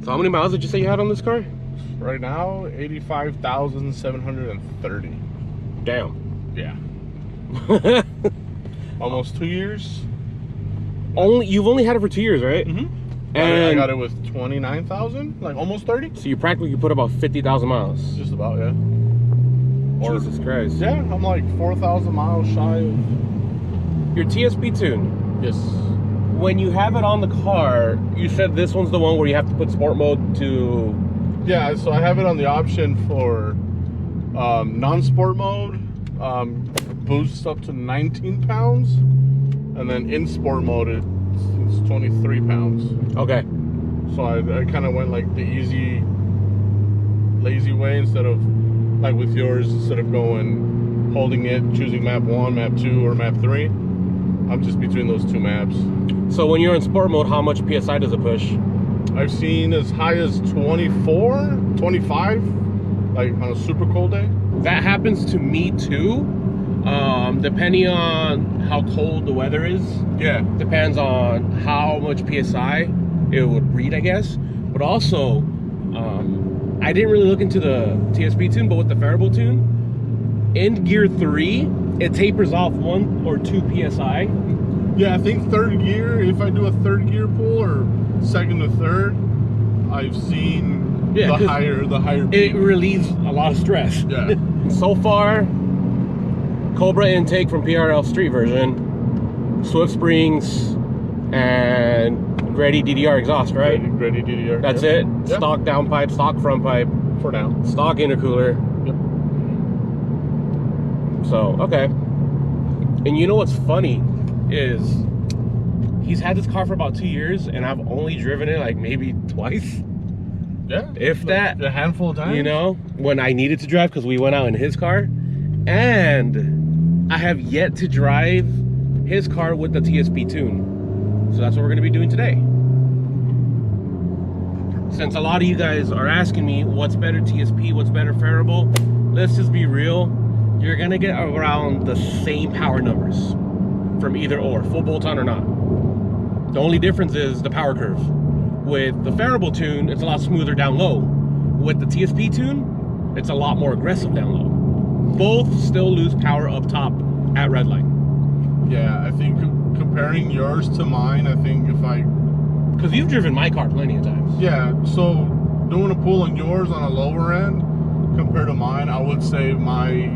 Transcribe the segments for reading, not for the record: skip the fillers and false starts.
So how many miles did you say you had on this car? Right now, 85,730. Damn. Yeah. Almost 2 years. You've only had it for 2 years, right? Mm-hmm. And I got it with 29,000, like almost 30. So you practically put about 50,000 miles. Just about, yeah. Jesus Christ. Yeah, I'm like 4,000 miles shy of your TSP tune. Yes. When you have it on the car, you said this one's the one where you have to put sport mode to... Yeah, so I have it on the option for non-sport mode, boosts up to 19 pounds, and then in sport mode it's 23 pounds. Okay. So I kind of went like the easy, lazy way instead of like with yours, instead of going, holding it, choosing map 1, map 2, or map 3. I'm just between those two maps. So when you're in sport mode, how much PSI does it push? I've seen as high as 24, 25, like on a super cold day. That happens to me too, depending on how cold the weather is. Yeah. Depends on how much PSI it would read, I guess. But also, I didn't really look into the TSP tune, but with the Phearable tune, in gear 3, it tapers off 1 or 2 PSI. Yeah, I think third gear, if I do a third gear pull or second to third, I've seen the higher it relieves a lot of stress. Yeah. So far, Cobra intake from PRL street version, Swift springs, and Ready DDR exhaust, right? Ready DDR. That's it? Yep. Stock downpipe, stock front pipe. For now. Stock intercooler. Yep. So, okay. And you know what's funny is he's had this car for about 2 years, and I've only driven it like maybe twice. Yeah. If that. A handful of times. You know, when I needed to drive because we went out in his car. And I have yet to drive his car with the TSP tune. So that's what we're going to be doing today. Since a lot of you guys are asking me what's better TSP, what's better Phearable, let's just be real. You're going to get around the same power numbers from either or, full bolt-on or not. The only difference is the power curve. With the Phearable tune, it's a lot smoother down low. With the TSP tune, it's a lot more aggressive down low. Both still lose power up top at red light. Yeah, I think comparing yours to mine, I think if I... Because you've driven my car plenty of times. Yeah, so doing a pull on yours on a lower end compared to mine, I would say my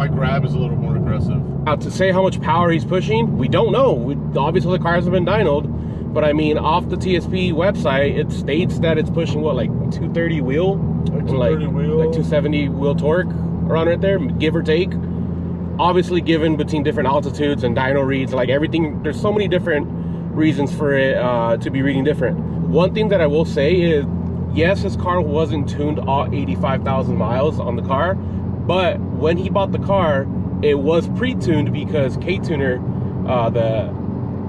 grab is a little more aggressive. Now, to say how much power he's pushing, we don't know. Obviously, the car hasn't been dynoed. But I mean, off the TSP website, it states that it's pushing, what, like 230 wheel? Like 230 wheel. Like 270 wheel torque around right there, give or take. Obviously, given between different altitudes and dyno reads, like everything, there's so many different reasons for it to be reading different. One thing that I will say is, yes, his car wasn't tuned all 85,000 miles on the car, but when he bought the car, it was pre-tuned because Ktuner,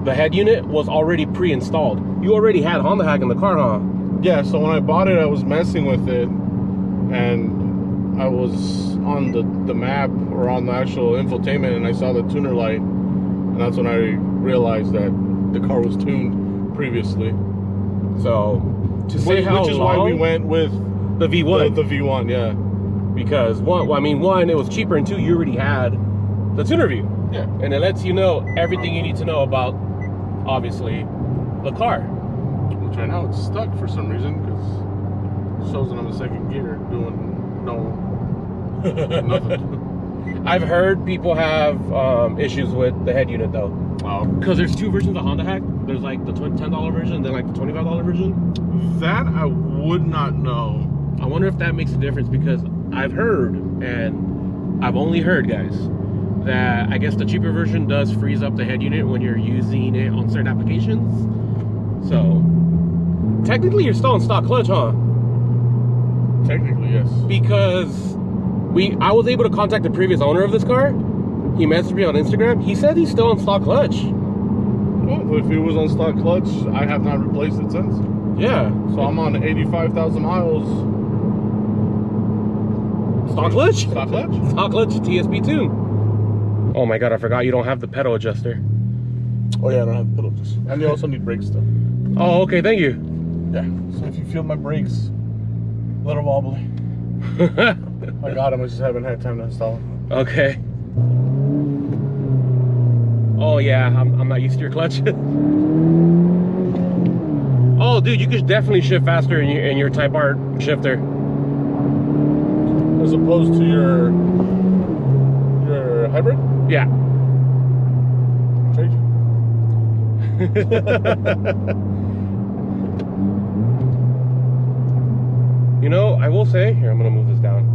the head unit was already pre-installed. You already had Honda Hack in the car, huh? Yeah, so when I bought it, I was messing with it, and I was on the map or on the actual infotainment, and I saw the tuner light, and that's when I realized that the car was tuned previously. So, to say how which is why we went with the V1. The V1, yeah. Because one, it was cheaper, and two, you already had the Ktuner V2. Yeah. And it lets you know everything you need to know about, obviously, the car. Which right now it's stuck for some reason, because it shows that I'm in second gear doing nothing. I've heard people have issues with the head unit though. Oh. Because there's two versions of Honda Hack. There's like the $10 version and then like the $25 version. That I would not know. I wonder if that makes a difference, because I've heard, and I've only heard, guys, that I guess the cheaper version does freeze up the head unit when you're using it on certain applications. So technically you're still in stock clutch, huh? Technically, yes. Because I was able to contact the previous owner of this car. He messaged me on Instagram. He said he's still on stock clutch. Well, if he was on stock clutch, I have not replaced it since. Yeah. So I'm on 85,000 miles. Stock clutch? Stock clutch? Stock clutch TSP tune. Oh my god, I forgot you don't have the pedal adjuster. Oh yeah, I don't have pedal adjuster. And you also need brake stuff. Oh, okay, thank you. Yeah, so if you feel my brakes a little wobbly, I got them, I just haven't had time to install them. Okay. Oh yeah, I'm not used to your clutch. Oh dude, you could definitely shift faster in your Type R shifter. As opposed to your hybrid? Yeah. Trade You know, I will say, here, I'm gonna move this down.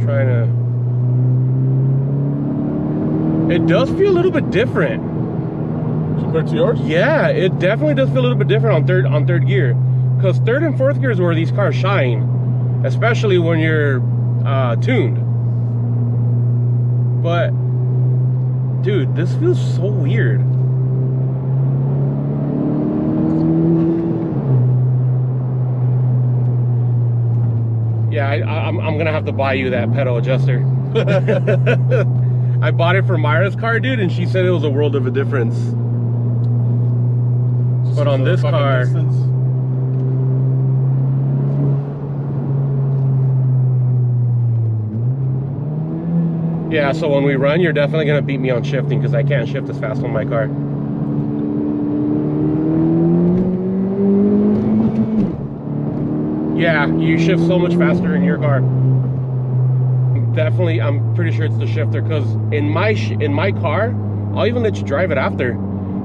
Trying to. It does feel a little bit different. compared to yours? Yeah, it definitely does feel a little bit different on third gear. Because third and fourth gear is where these cars shine, especially when you're tuned. But, dude, this feels so weird. Yeah, I'm gonna have to buy you that pedal adjuster. I bought it for Myra's car, dude, and she said it was a world of a difference. But on this car, yeah, so when we run, you're definitely gonna beat me on shifting because I can't shift as fast on my car. Yeah, you shift so much faster in your car. Definitely, I'm pretty sure it's the shifter, because in my car, I'll even let you drive it after.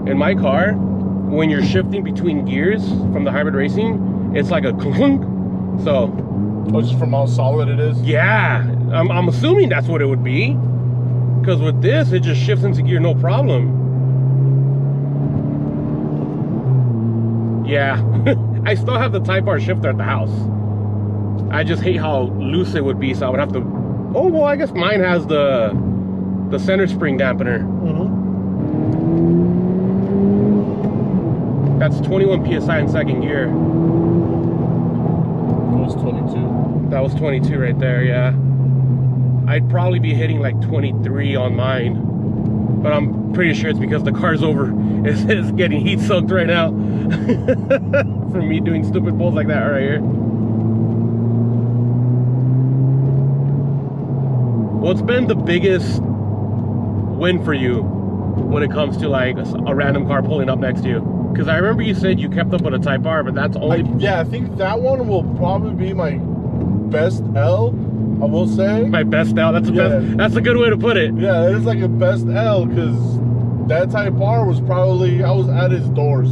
In my car, when you're shifting between gears from the hybrid racing, it's like a clunk. So, oh, just from how solid it is? Yeah, I'm assuming that's what it would be, because with this, it just shifts into gear no problem. Yeah, I still have the Type R shifter at the house. I just hate how loose it would be, so I would have to. Oh well, I guess mine has the center spring dampener. Mm-hmm. That's 21 psi in second gear. That was 22. That was 22 right there. Yeah, I'd probably be hitting like 23 on mine, but I'm pretty sure it's because the car's it's getting heat soaked right now from me doing stupid pulls like that right here. What's been the biggest win for you when it comes to like a random car pulling up next to you? Because I remember you said you kept up with a Type R, but that's only... yeah, I think that one will probably be my best L, I will say. My best L? That's the best. That's a good way to put it. Yeah, it is like a best L, because that Type R was probably... I was at his doors.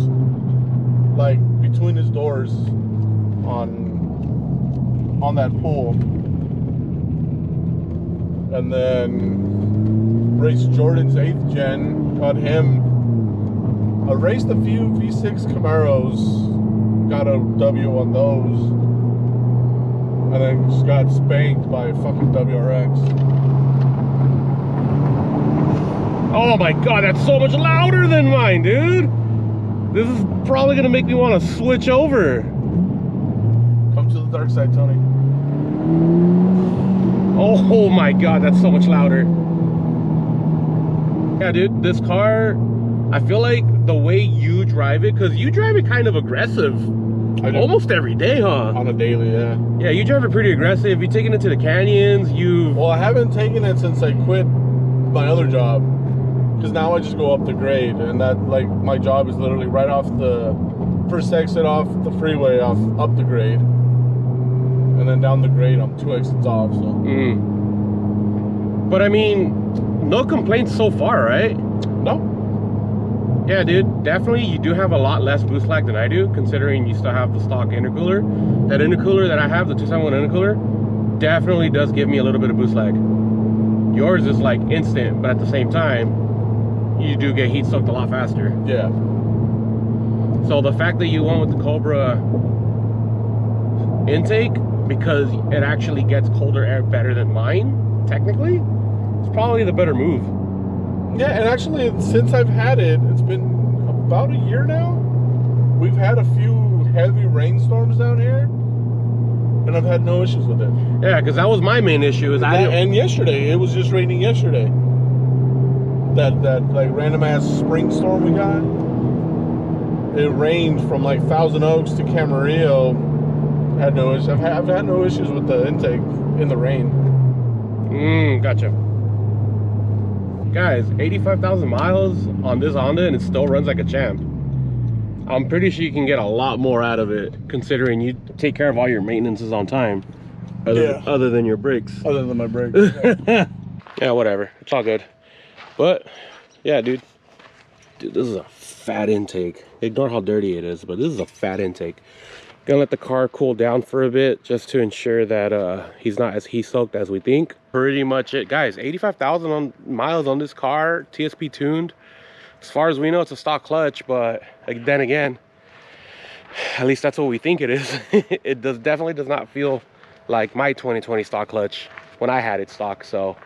Like, between his doors on that pull. And then raced Jordan's 8th gen, got him. I raced a few V6 Camaros, got a W on those, and then just got spanked by a fucking WRX. Oh my god, that's so much louder than mine, dude. This is probably gonna make me want to switch over. Come to the dark side, Tony. Oh my god, that's so much louder. Yeah, dude, this car, I feel like the way you drive it, because you drive it kind of aggressive almost every day, huh? On a daily, yeah. Yeah, you drive it pretty aggressive. You're taking it to the canyons. Well, I haven't taken it since I quit my other job, because now I just go up the grade, and that, like, my job is literally right off the first exit off the freeway, up the grade. And then down the grade, I'm 2 exits off, so. But I mean, no complaints so far, right? No. Yeah, dude, definitely you do have a lot less boost lag than I do, considering you still have the stock intercooler. That intercooler that I have, the 271 intercooler, definitely does give me a little bit of boost lag. Yours is like instant, but at the same time, you do get heat soaked a lot faster. Yeah. So the fact that you went with the Cobra intake, because it actually gets colder air better than mine, technically, it's probably the better move. Yeah, and actually, since I've had it, it's been about a year now. We've had a few heavy rainstorms down here, and I've had no issues with it. Yeah, because that was my main issue. And yesterday, it was just raining yesterday. That like random ass spring storm we got. it ranged from like Thousand Oaks to Camarillo. Had no issues. I've had no issues with the intake in the rain. Gotcha. Guys, 85,000 miles on this Honda and it still runs like a champ. I'm pretty sure you can get a lot more out of it considering you take care of all your maintenances on time. Other than your brakes. Other than my brakes. Yeah, whatever. It's all good. But, yeah, dude. Dude, this is a fat intake. Ignore how dirty it is, but this is a fat intake. Gonna let the car cool down for a bit just to ensure that he's not as heat soaked as we think. Pretty much it, guys. 85,000 miles on this car, TSP tuned. As far as we know, it's a stock clutch, but then again, at least that's what we think it is. It definitely does not feel like my 2020 stock clutch when I had it stock, so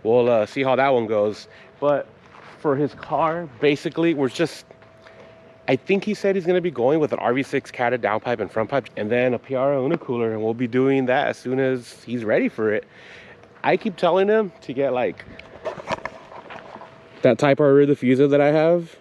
we'll see how that one goes. But for his car, basically, I think he said he's going to be going with an Rv6 Catted Downpipe and front pipe, and then a Phearable intercooler, and we'll be doing that as soon as he's ready for it. I keep telling him to get like that Type R rear diffuser that I have,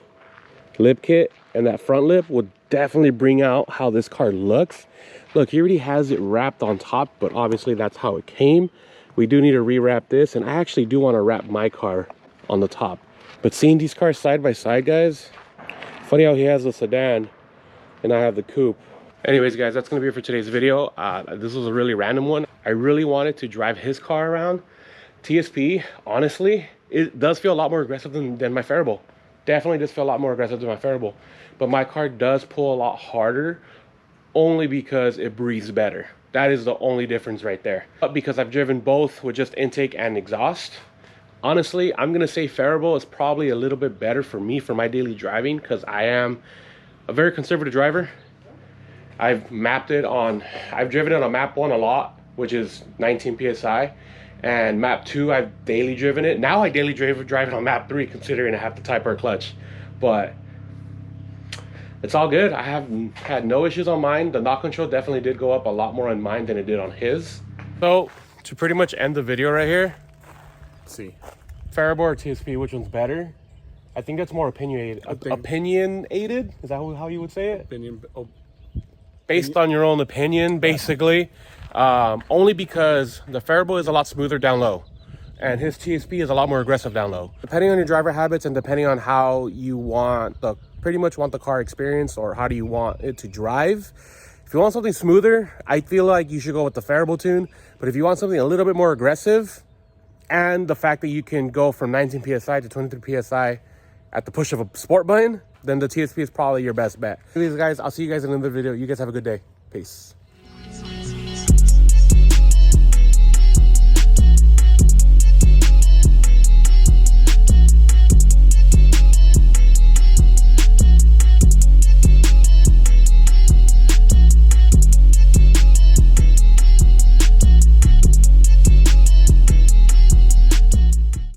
lip kit, and that front lip will definitely bring out how this car looks. Look, he already has it wrapped on top, but obviously that's how it came. We do need to rewrap this, and I actually do want to wrap my car on the top. But seeing these cars side by side, guys, funny how he has the sedan and I have the coupe. Anyways, guys, that's gonna be it for today's video. This was a really random one. I really wanted to drive his car around. TSP, honestly, it does feel a lot more aggressive than my Phearable. Definitely does feel a lot more aggressive than my Phearable. But my car does pull a lot harder only because it breathes better. That is the only difference right there. But because I've driven both with just intake and exhaust, honestly, I'm gonna say Phearable is probably a little bit better for me for my daily driving because I am a very conservative driver. I've driven it on map 1 a lot, which is 19 PSI. And map 2, I've daily driven it. Now I daily drive it on map 3, considering I have the Type R clutch. But it's all good. I have had no issues on mine. The knock control definitely did go up a lot more on mine than it did on his. So to pretty much end the video right here, let's see, Phearable or TSP, which one's better? I think that's more opinionated. Opinionated? Is that how you would say it? Based on your own opinion, basically. Only because the Phearable is a lot smoother down low and his TSP is a lot more aggressive down low. Depending on your driver habits and depending on how you pretty much want the car experience or how do you want it to drive. If you want something smoother, I feel like you should go with the Phearable tune. But if you want something a little bit more aggressive and the fact that you can go from 19 PSI to 23 PSI at the push of a sport button, then the TSP is probably your best bet. Anyways, guys, I'll see you guys in another video. You guys have a good day. Peace.